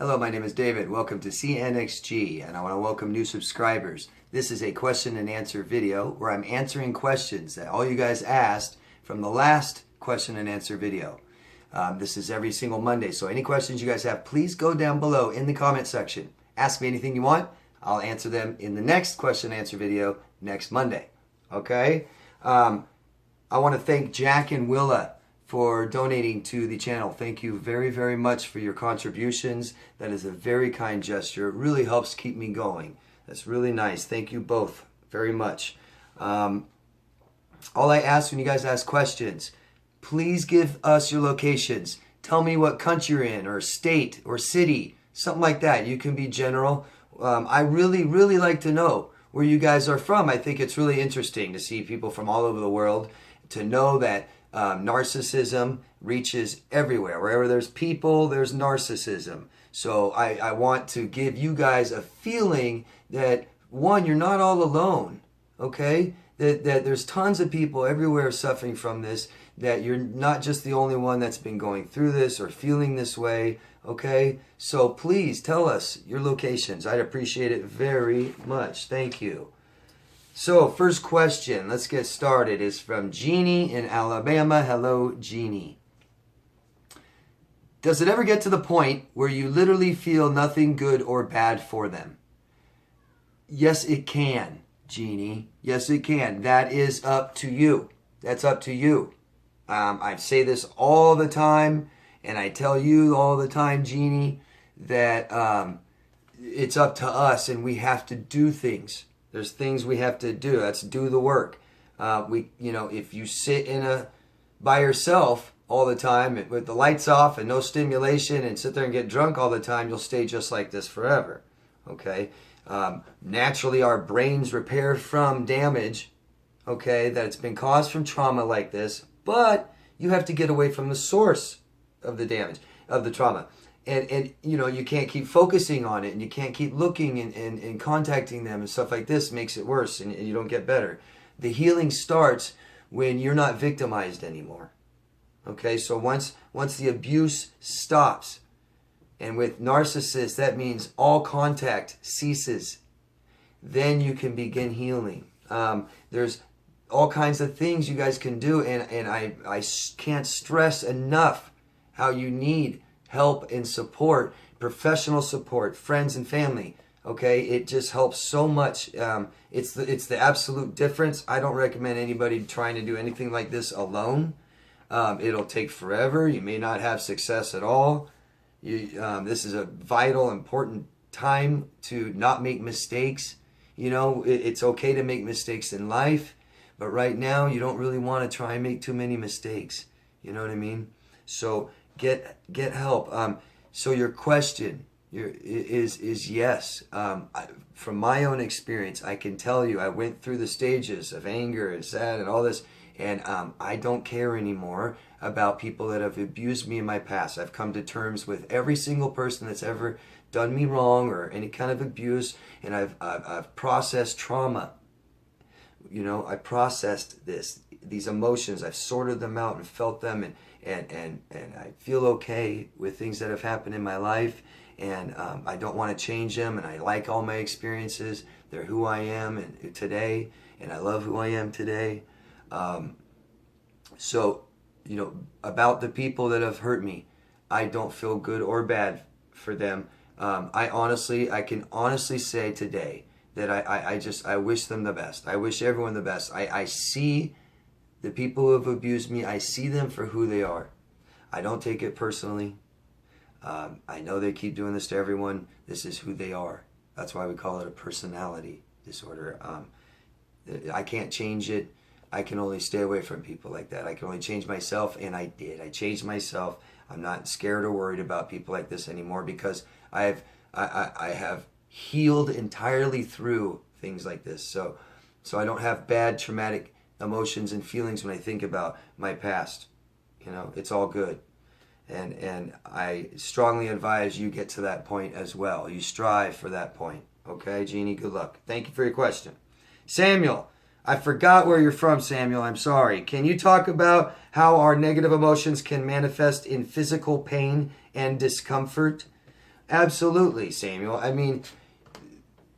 Hello, my name is David. Welcome to CNXG, and I want to welcome new subscribers. This is a question and answer video where I'm answering questions that all you guys asked from the last question and answer video. This is every single Monday, so any questions you guys have, please go down below in the comment section. Ask me anything you want. I'll answer them in the next question and answer video next Monday. Okay? I want to thank Jack and Willa for donating to the channel. Thank you very, very much for your contributions. That is a very kind gesture. It really helps keep me going. That's really nice. Thank you both very much. All I ask when you guys ask questions, please give us your locations. Tell me what country you're in, or state, or city, something like that. You can be general. I really, really like to know where you guys are from. I think it's really interesting to see people from all over the world, to know that narcissism reaches everywhere. Wherever there's people, there's narcissism. So I want to give you guys a feeling that, one, you're not all alone, okay? That there's tons of people everywhere suffering from this, that you're not just the only one that's been going through this or feeling this way, okay? So please tell us your locations. I'd appreciate it very much. Thank you. So, first question, let's get started, is from Jeannie in Alabama. Hello, Jeannie. Does it ever get to the point where you literally feel nothing good or bad for them? Yes, it can, Jeannie. Yes, it can. That is up to you. That's up to you. I say this all the time, and I tell you all the time, Jeannie, that it's up to us, and we have to do things. There's things we have to do. Let's do the work. If you sit by yourself all the time with the lights off and no stimulation and sit there and get drunk all the time, you'll stay just like this forever. Okay? Naturally, our brains repair from damage, okay, that it's been caused from trauma like this, but you have to get away from the source of the damage, of the trauma. And you can't keep focusing on it, and you can't keep looking and contacting them and stuff like this. Makes it worse, and you don't get better. The healing starts when you're not victimized anymore. Okay, so once the abuse stops, and with narcissists, that means all contact ceases, then you can begin healing. There's all kinds of things you guys can do, and I can't stress enough how you need help and support, professional support, friends and family. Okay, it just helps so much. It's the absolute difference. I don't recommend anybody trying to do anything like this alone. It'll take forever. You may not have success at all. This is a vital, important time to not make mistakes. It's okay to make mistakes in life, but right now you don't really want to try and make too many mistakes. You know what I mean? So get help. So your question is yes. From my own experience, I can tell you I went through the stages of anger and sad and all this, and I don't care anymore about people that have abused me in my past. I've come to terms with every single person that's ever done me wrong or any kind of abuse, and I've processed trauma. I processed these emotions. I've sorted them out and felt them, and I feel okay with things that have happened in my life, and I don't want to change them, and I like all my experiences. They're who I am today, and I love who I am today. So, about the people that have hurt me, I don't feel good or bad for them. I can honestly say today that I wish them the best. I wish everyone the best. I see the people who have abused me, I see them for who they are. I don't take it personally. I know they keep doing this to everyone. This is who they are. That's why we call it a personality disorder. I can't change it. I can only stay away from people like that. I can only change myself, and I did. I changed myself. I'm not scared or worried about people like this anymore because I have healed entirely through things like this. So I don't have bad traumatic emotions and feelings when I think about my past. It's all good. And I strongly advise you get to that point as well. You strive for that point. Okay, Jeannie, good luck. Thank you for your question. Samuel, I forgot where you're from, Samuel. I'm sorry. Can you talk about how our negative emotions can manifest in physical pain and discomfort? Absolutely, Samuel. I mean,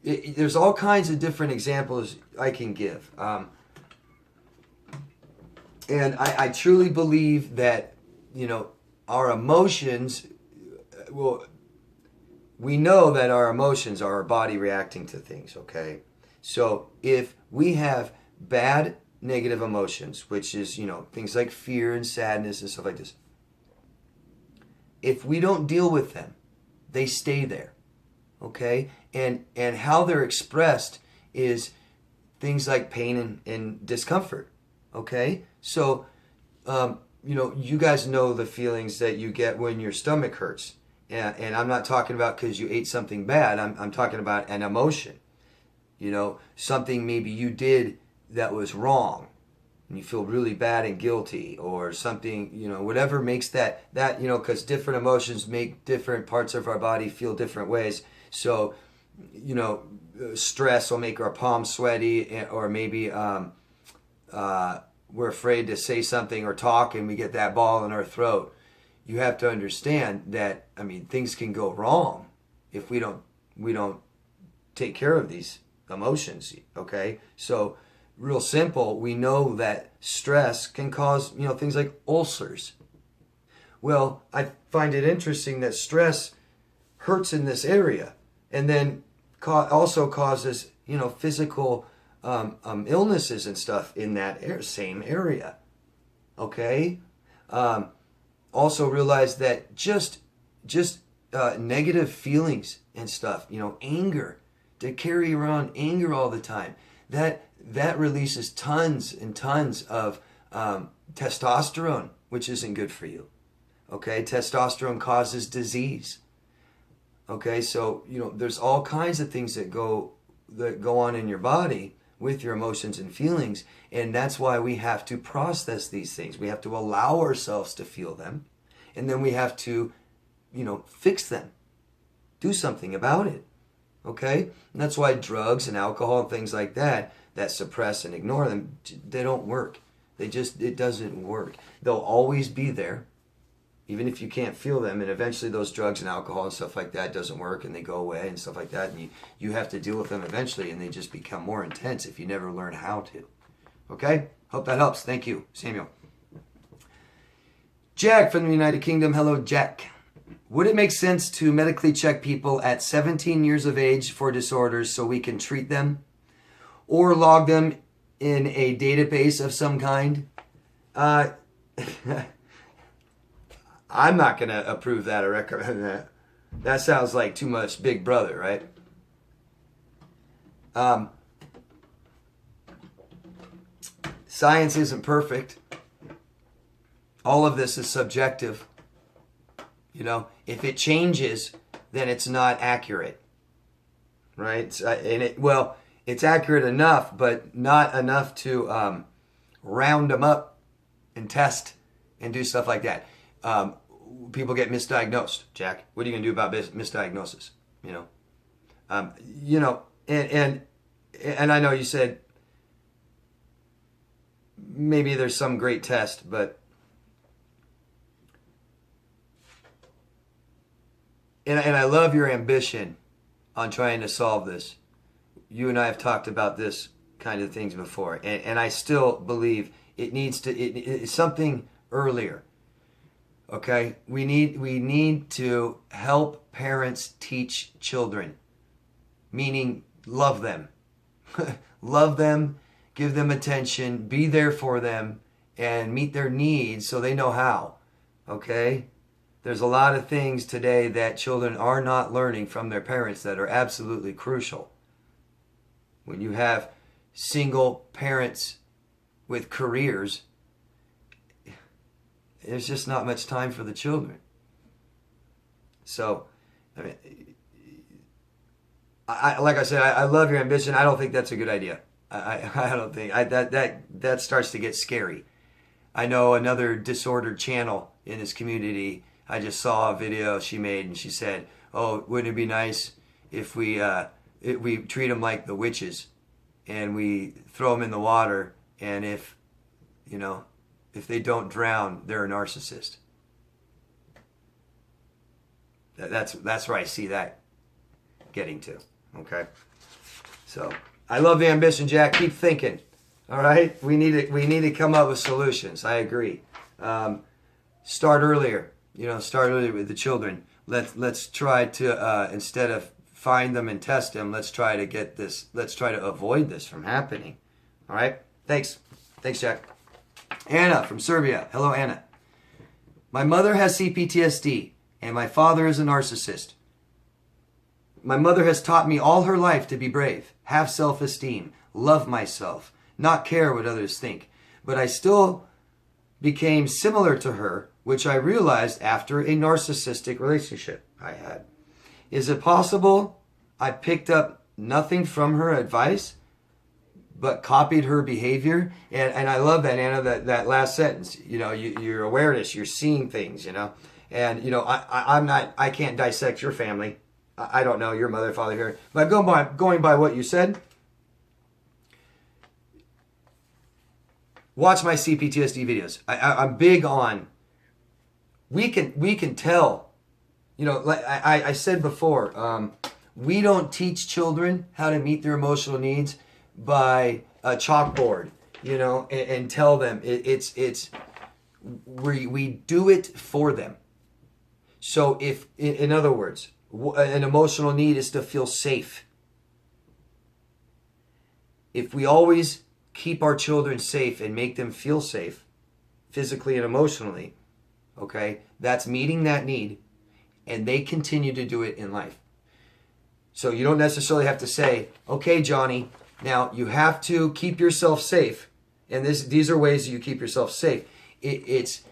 there's all kinds of different examples I can give. And I truly believe that, our emotions, well, we know that our emotions are our body reacting to things, okay? So if we have bad negative emotions, which is, things like fear and sadness and stuff like this, if we don't deal with them, they stay there, okay? And how they're expressed is things like pain and discomfort, okay? So, you guys know the feelings that you get when your stomach hurts. And I'm not talking about because you ate something bad. I'm talking about an emotion. Something maybe you did that was wrong. And you feel really bad and guilty, or something, whatever makes that, because different emotions make different parts of our body feel different ways. So, stress will make our palms sweaty, or maybe we're afraid to say something or talk and we get that ball in our throat. You have to understand that, things can go wrong if we don't take care of these emotions, okay? So, real simple, we know that stress can cause, things like ulcers. Well, I find it interesting that stress hurts in this area, and then also causes, physical illnesses and stuff in that same area. Okay? Also realize that just negative feelings and stuff, anger, to carry around anger all the time, that releases tons and tons of testosterone, which isn't good for you. Okay? Testosterone causes disease. Okay? So, there's all kinds of things that go on in your body with your emotions and feelings, and that's why we have to process these things. We have to allow ourselves to feel them, and then we have to, fix them. Do something about it. Okay? And that's why drugs and alcohol and things like that suppress and ignore them, they don't work. It doesn't work. They'll always be there, even if you can't feel them, and eventually those drugs and alcohol and stuff like that doesn't work, and they go away and stuff like that, and you have to deal with them eventually, and they just become more intense if you never learn how to. Okay? Hope that helps. Thank you, Samuel. Jack from the United Kingdom. Hello, Jack. Would it make sense to medically check people at 17 years of age for disorders so we can treat them, or log them in a database of some kind? I'm not going to approve that or recommend that. That sounds like too much Big Brother, right? Science isn't perfect. All of this is subjective. If it changes, then it's not accurate, right? It's accurate enough, but not enough to round them up and test and do stuff like that. People get misdiagnosed, Jack. What are you going to do about misdiagnosis? And I know you said maybe there's some great test, but and I love your ambition on trying to solve this. You and I have talked about this kind of things before, and I still believe it's something earlier. Okay, we need to help parents teach children, meaning love them, love them, give them attention, be there for them, and meet their needs so they know how. Okay, there's a lot of things today that children are not learning from their parents that are absolutely crucial. When you have single parents with careers, there's just not much time for the children. So, like I said, I love your ambition. I don't think that's a good idea. I don't think that starts to get scary. I know another disordered channel in this community. I just saw a video she made, and she said, "Oh, wouldn't it be nice if we treat them like the witches, and we throw them in the water, and if they don't drown, they're a narcissist." That's where I see that getting to. Okay, so I love the ambition, Jack. Keep thinking. All right, we need to come up with solutions. I agree. Start earlier. Start earlier with the children. Let's try to instead of find them and test them, let's try to avoid this from happening. All right? Thanks, Jack. Anna from Serbia. Hello, Anna. My mother has CPTSD and my father is a narcissist. My mother has taught me all her life to be brave, have self-esteem, love myself, not care what others think. But I still became similar to her, which I realized after a narcissistic relationship I had. Is it possible I picked up nothing from her advice, but copied her behavior? And I love that, Anna, that last sentence. Your awareness, you're seeing things, And, I can't dissect your family. I don't know your mother, father here. But going by what you said, watch my CPTSD videos. I'm big on, we can tell, like I said before, we don't teach children how to meet their emotional needs by a chalkboard, and tell them. We do it for them. So if, in other words, an emotional need is to feel safe. If we always keep our children safe and make them feel safe, physically and emotionally, okay, that's meeting that need, and they continue to do it in life. So you don't necessarily have to say, okay, Johnny, now you have to keep yourself safe, and these are ways you keep yourself safe. It's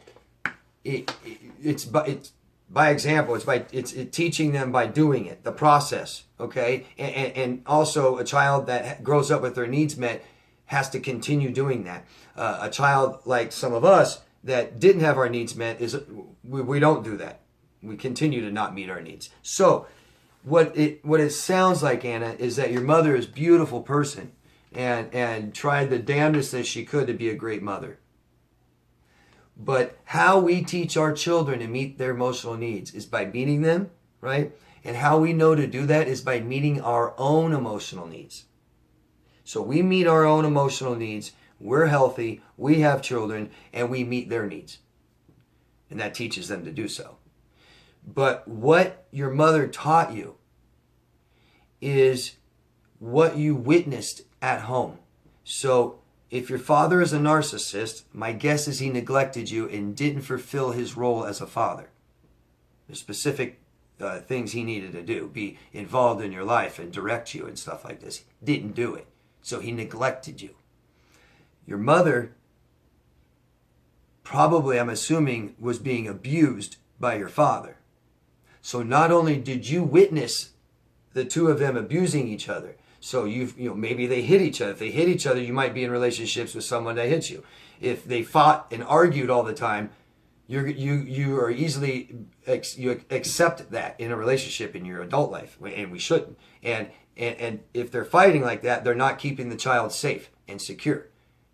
by example. It's teaching them by doing it, the process, okay? And also a child that grows up with their needs met has to continue doing that. A child like some of us that didn't have our needs met, we don't do that. We continue to not meet our needs. So what it sounds like, Anna, is that your mother is a beautiful person and tried the damnedest that she could to be a great mother. But how we teach our children to meet their emotional needs is by meeting them, right? And how we know to do that is by meeting our own emotional needs. So we meet our own emotional needs, we're healthy, we have children, and we meet their needs. And that teaches them to do so. But what your mother taught you is what you witnessed at home. So if your father is a narcissist, my guess is he neglected you and didn't fulfill his role as a father. There's specific things he needed to do, be involved in your life and direct you and stuff like this. He didn't do it. So he neglected you. Your mother probably, I'm assuming, was being abused by your father. So not only did you witness the two of them abusing each other, so maybe they hit each other. If they hit each other, you might be in relationships with someone that hits you. If they fought and argued all the time, you are easily you accept that in a relationship in your adult life, and we shouldn't. And if they're fighting like that, they're not keeping the child safe and secure,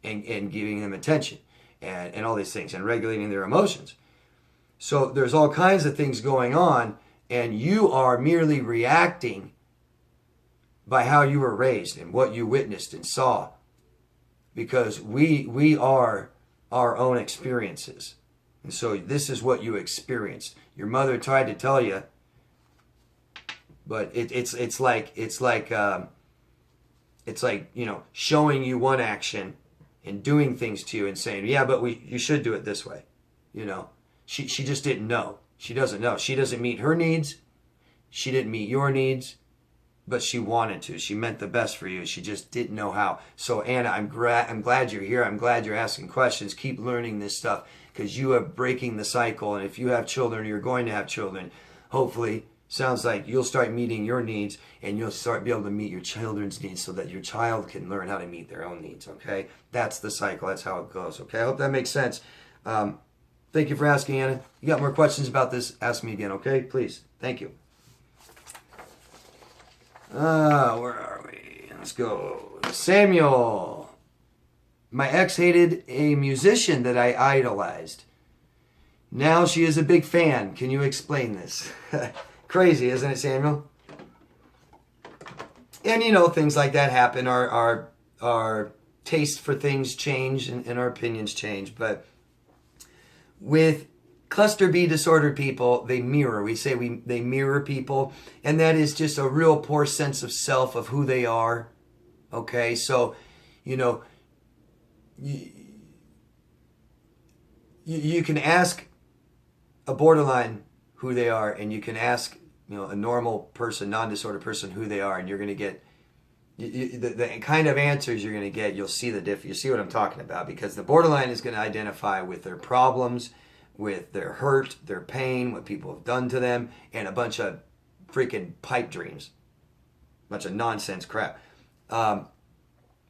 and giving them attention and all these things and regulating their emotions. So there's all kinds of things going on, and you are merely reacting by how you were raised and what you witnessed and saw, because we are our own experiences. And so this is what you experienced. Your mother tried to tell you, but it's like showing you one action and doing things to you and saying, yeah, but you should do it this way. She just didn't know. She doesn't know. She doesn't meet her needs. She didn't meet your needs. But she wanted to. She meant the best for you. She just didn't know how. So Anna, I'm glad you're here. I'm glad you're asking questions. Keep learning this stuff, because you are breaking the cycle. And if you have children, or you're going to have children, hopefully, sounds like you'll start meeting your needs, and you'll start be able to meet your children's needs, so that your child can learn how to meet their own needs. Okay, that's the cycle. That's how it goes. Okay, I hope that makes sense. Thank you for asking, Anna. You got more questions about this? Ask me again. Okay, please. Thank you. Where are we? Let's go. Samuel. My ex hated a musician that I idolized. Now she is a big fan. Can you explain this? Crazy, isn't it, Samuel? And you know, things like that happen. Our taste for things change and our opinions change. But with cluster B disordered people, they mirror. We say they mirror people, and that is just a real poor sense of self, of who they are. Okay, so you know, you can ask a borderline who they are, and you can ask, you know, a normal person, non-disordered person, who they are, and you're going to get the kind of answers you're going to get. You'll see the you see what I'm talking about, because the borderline is going to identify with their problems, with their hurt, their pain, what people have done to them, and a bunch of freaking pipe dreams, a bunch of nonsense crap.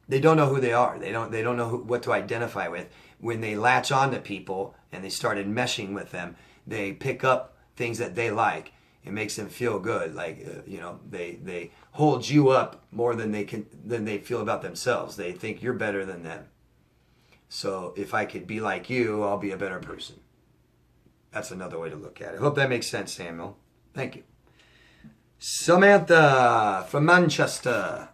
They don't know who they are. They don't know what to identify with. When they latch on to people and they started meshing with them, they pick up things that they like. It makes them feel good. Like you know, they hold you up more than they feel about themselves. They think you're better than them. So if I could be like you, I'll be a better person. That's another way to look at it. Hope that makes sense, Samuel. Thank you. Samantha from Manchester.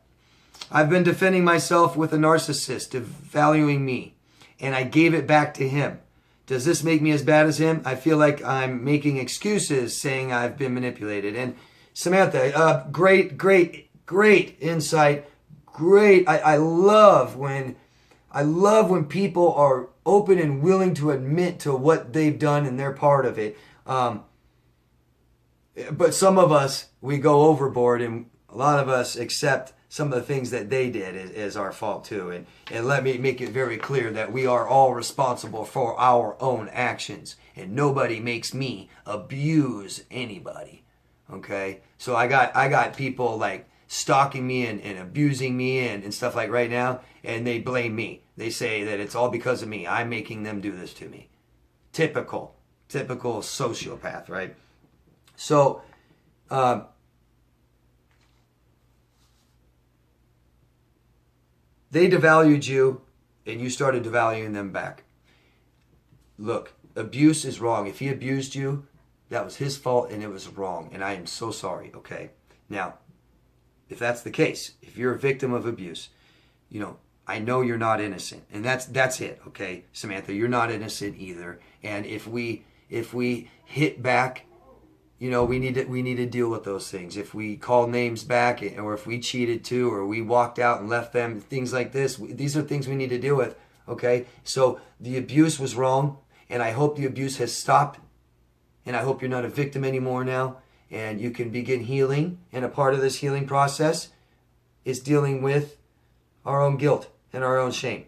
I've been defending myself with a narcissist, devaluing me, and I gave it back to him. Does this make me as bad as him? I feel like I'm making excuses, saying I've been manipulated. And Samantha, great insight. Great. I love when people are open and willing to admit to what they've done and they're part of it. But some of us, we go overboard, and a lot of us accept some of the things that they did as our fault too. And let me make it very clear that we are all responsible for our own actions, and nobody makes me abuse anybody. Okay? So I got people like stalking me and abusing me and stuff like right now, and they blame me. They say that it's all because of me. I'm making them do this to me. Typical sociopath, right? So, they devalued you, and you started devaluing them back. Look, abuse is wrong. If he abused you, that was his fault, and it was wrong, and I am so sorry, okay? Now, if that's the case, if you're a victim of abuse, you know, I know you're not innocent, and that's it, okay, Samantha? You're not innocent either, and if we hit back, you know, we need to deal with those things. If we call names back, or if we cheated too, or we walked out and left them, things like this, these are things we need to deal with, okay? So the abuse was wrong, and I hope the abuse has stopped, and I hope you're not a victim anymore now, and you can begin healing, and a part of this healing process is dealing with our own guilt and our own shame.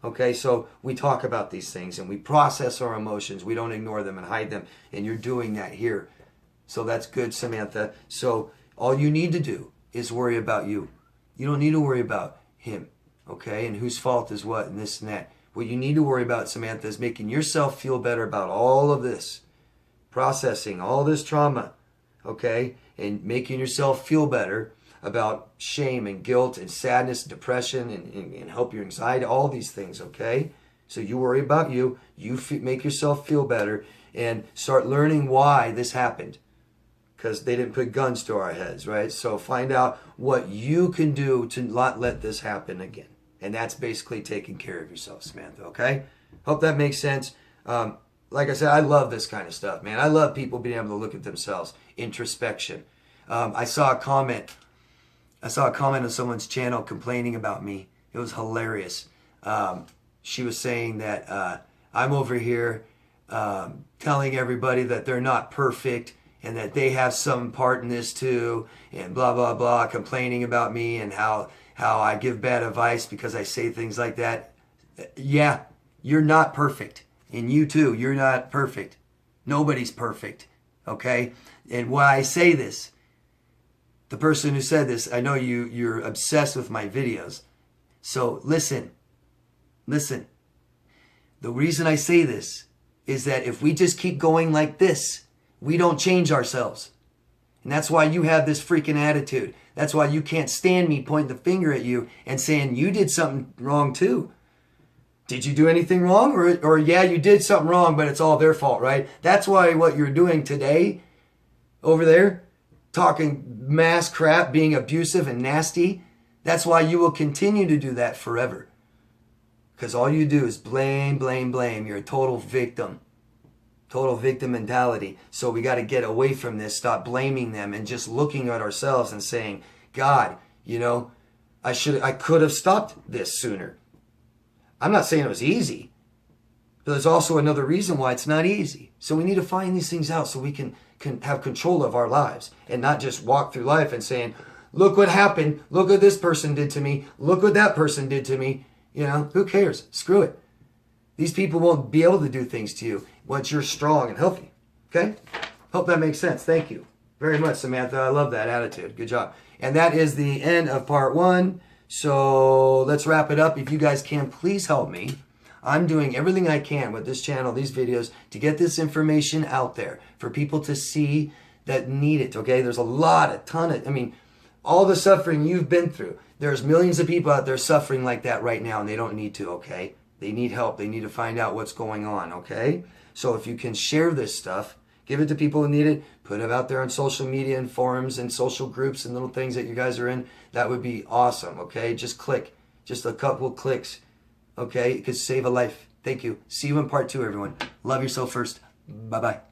Okay, so we talk about these things, and we process our emotions. We don't ignore them and hide them, and you're doing that here. So that's good, Samantha. So all you need to do is worry about you. You don't need to worry about him, okay, and whose fault is what and this and that. What you need to worry about, Samantha, is making yourself feel better about all of this, processing all this trauma, okay, and making yourself feel better about shame and guilt and sadness, depression, and help your anxiety, all these things, okay? So you worry about you, make yourself feel better, and start learning why this happened. Because they didn't put guns to our heads, right? So find out what you can do to not let this happen again. And that's basically taking care of yourself, Samantha, okay? Hope that makes sense. Like I said, I love this kind of stuff, man. I love people being able to look at themselves, introspection. I saw a comment on someone's channel complaining about me. It was hilarious. She was saying that I'm over here telling everybody that they're not perfect and that they have some part in this too, and blah, blah, blah, complaining about me and how I give bad advice because I say things like that. Yeah, you're not perfect. And you too, you're not perfect. Nobody's perfect, okay? And why I say this, the person who said this, I know you're obsessed with my videos. So listen. The reason I say this is that if we just keep going like this, we don't change ourselves. And that's why you have this freaking attitude. That's why you can't stand me pointing the finger at you and saying you did something wrong too. Did you do anything wrong? Or yeah, you did something wrong, but it's all their fault, right? That's why what you're doing today over there, talking mass crap, being abusive and nasty. That's why you will continue to do that forever. Because all you do is blame, blame, blame. You're a total victim. Total victim mentality. So we got to get away from this, stop blaming them, and just looking at ourselves and saying, God, you know, I could have stopped this sooner. I'm not saying it was easy, but there's also another reason why it's not easy. So we need to find these things out so we can have control of our lives and not just walk through life and saying, look what happened. Look what this person did to me. Look what that person did to me. You know, who cares? Screw it. These people won't be able to do things to you once you're strong and healthy. Okay? Hope that makes sense. Thank you very much, Samantha. I love that attitude. Good job. And that is the end of part 1. So let's wrap it up. If you guys can, please help me. I'm doing everything I can with this channel, these videos, to get this information out there for people to see that need it, okay? There's a ton of, I mean, all the suffering you've been through. There's millions of people out there suffering like that right now, and they don't need to, okay? They need help. They need to find out what's going on, okay? So if you can share this stuff, give it to people who need it, put it out there on social media and forums and social groups and little things that you guys are in, that would be awesome, okay? Just click. Just a couple clicks, okay? It could save a life. Thank you. See you in part 2, everyone. Love yourself first. Bye-bye.